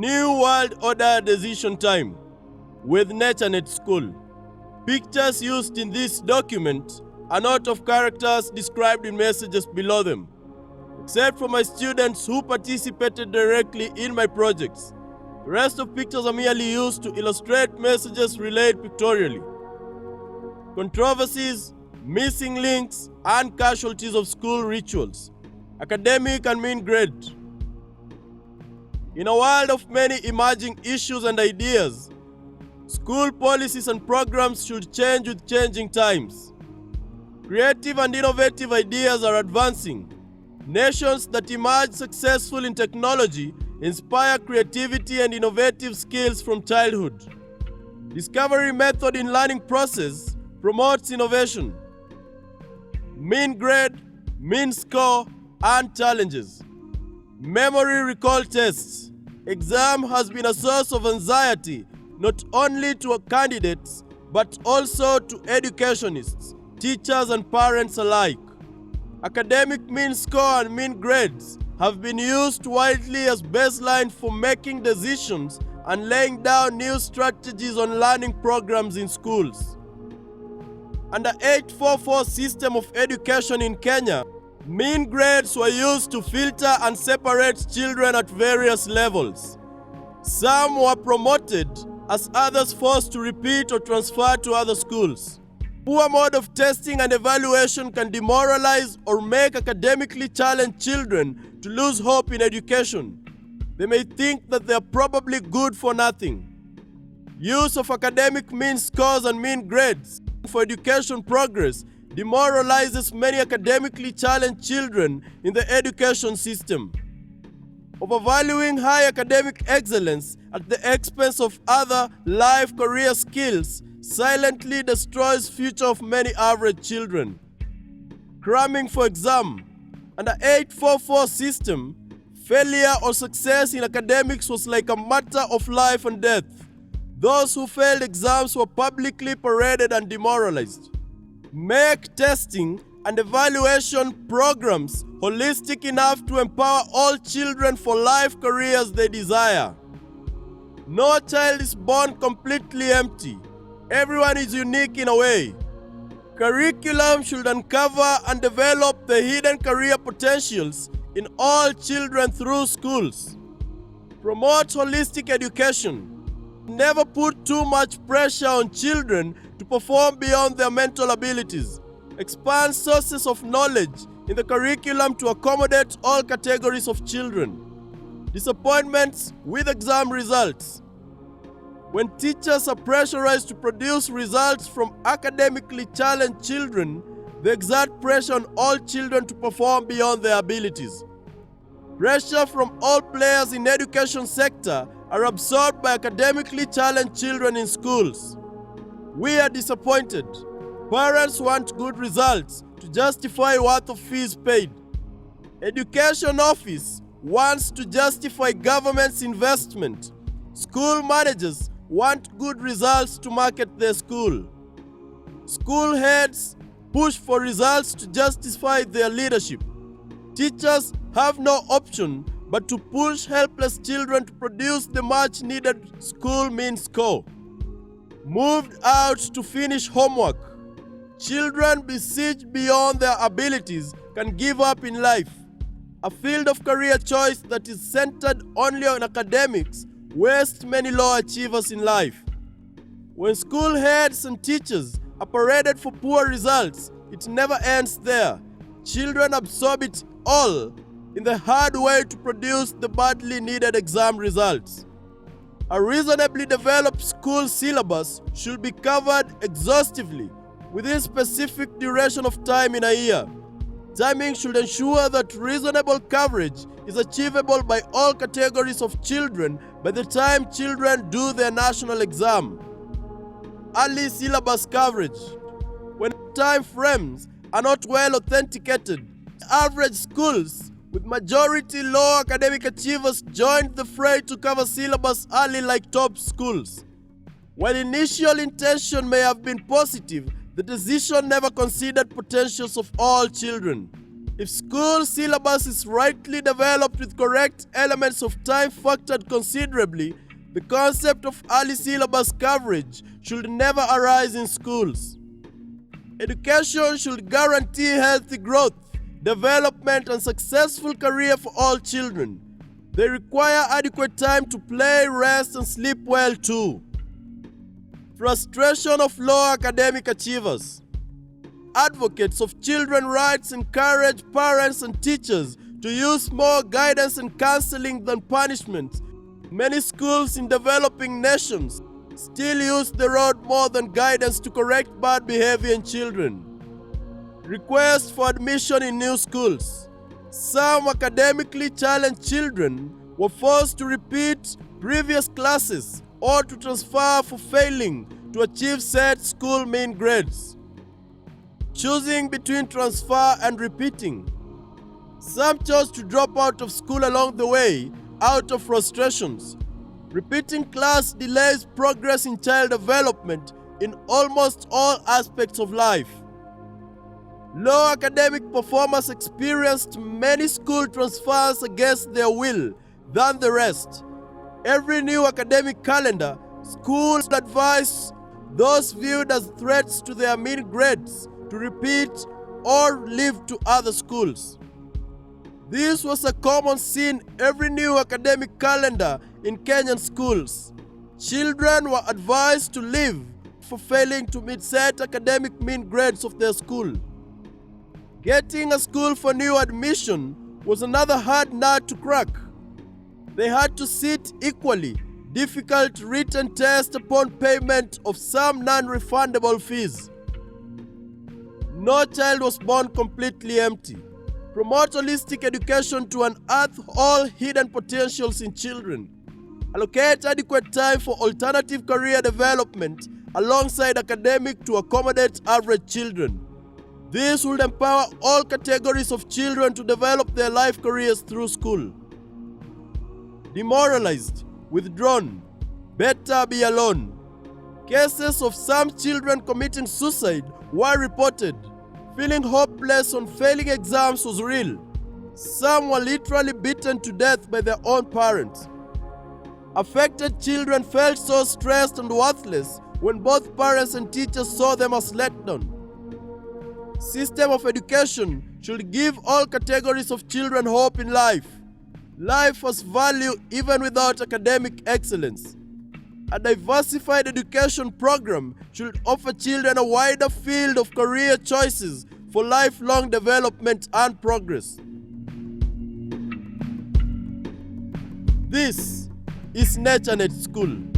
New World Order Decision Time with NATURENETSCHOOL. Pictures used in this document are not of characters described in messages below them, except for my students who participated directly in my projects. The rest of pictures are merely used to illustrate messages relayed pictorially. Controversies, missing links, and casualties of school rituals. Academic and mean grade. In a world of many emerging issues and ideas, school policies and programs should change with changing times. Creative and innovative ideas are advancing. Nations that emerge successful in technology inspire creativity and innovative skills from childhood. Discovery method in learning process promotes innovation. Mean grade, mean score, and challenges. Memory recall tests. Exam has been a source of anxiety not only to candidates but also to educationists, teachers, and parents alike. Academic mean score and mean grades have been used widely as baseline for making decisions and laying down new strategies on learning programs in schools. Under 844 system of education in Kenya, mean grades were used to filter and separate children at various levels. Some were promoted as others forced to repeat or transfer to other schools. Poor mode of testing and evaluation can demoralize or make academically challenged children to lose hope in education. They may think that they are probably good for nothing. Use of academic mean scores and mean grades for education progress demoralizes many academically challenged children in the education system. Overvaluing high academic excellence at the expense of other life career skills silently destroys future of many average children. Cramming for exam. Under 844 system, failure or success in academics was like a matter of life and death. Those who failed exams were publicly paraded and demoralized. Make testing and evaluation programs holistic enough to empower all children for life careers they desire. No child is born completely empty. Everyone is unique in a way. Curriculum should uncover and develop the hidden career potentials in all children through schools. Promote holistic education. Never put too much pressure on children to perform beyond their mental abilities. Expand sources of knowledge in the curriculum to accommodate all categories of children. Disappointments with exam results. When teachers are pressurized to produce results from academically challenged children, they exert pressure on all children to perform beyond their abilities. Pressure from all players in the education sector are absorbed by academically challenged children in schools. We are disappointed. Parents want good results to justify worth of fees paid. Education office wants to justify government's investment. School managers want good results to market their school. School heads push for results to justify their leadership. Teachers have no option but to push helpless children to produce the much needed school mean score. Moved out to finish homework. Children besieged beyond their abilities can give up in life. A field of career choice that is centered only on academics wastes many low achievers in life. When school heads and teachers are paraded for poor results, it never ends there. Children absorb it all in the hard way to produce the badly needed exam results. A reasonably developed school syllabus should be covered exhaustively within specific duration of time in a year. Timing should ensure that reasonable coverage is achievable by all categories of children by the time children do their national exam. Early syllabus coverage. When time frames are not well authenticated, average schools with majority low academic achievers joined the fray to cover syllabus early like top schools. While initial intention may have been positive, the decision never considered potentials of all children. If school syllabus is rightly developed with correct elements of time factored considerably, the concept of early syllabus coverage should never arise in schools. Education should guarantee healthy growth, development, and successful career for all children. They require adequate time to play, rest, and sleep well too. Frustration of low academic achievers. Advocates of children's rights encourage parents and teachers to use more guidance and counseling than punishment. Many schools in developing nations still use the rod more than guidance to correct bad behavior in children. Requests for admission in new schools. Some academically challenged children were forced to repeat previous classes or to transfer for failing to achieve set school mean grades. Choosing between transfer and repeating. Some chose to drop out of school along the way out of frustrations. Repeating class delays progress in child development in almost all aspects of life. Low academic performance experienced many school transfers against their will than the rest. Every new academic calendar, schools advise those viewed as threats to their mean grades to repeat or leave to other schools. This was a common scene every new academic calendar in Kenyan schools. Children were advised to leave for failing to meet set academic mean grades of their school. Getting a school for new admission was another hard nut to crack. They had to sit equally difficult written test upon payment of some non-refundable fees. No child was born completely empty. Promote holistic education to unearth all hidden potentials in children. Allocate adequate time for alternative career development alongside academic to accommodate average children. This will empower all categories of children to develop their life careers through school. Demoralized, withdrawn, better be alone. Cases of some children committing suicide were reported. Feeling hopeless on failing exams was real. Some were literally beaten to death by their own parents. Affected children felt so stressed and worthless when both parents and teachers saw them as letdown. System of education should give all categories of children hope in life. Life has value even without academic excellence. A diversified education program should offer children a wider field of career choices for lifelong development and progress. This is NATURENETSCHOOL.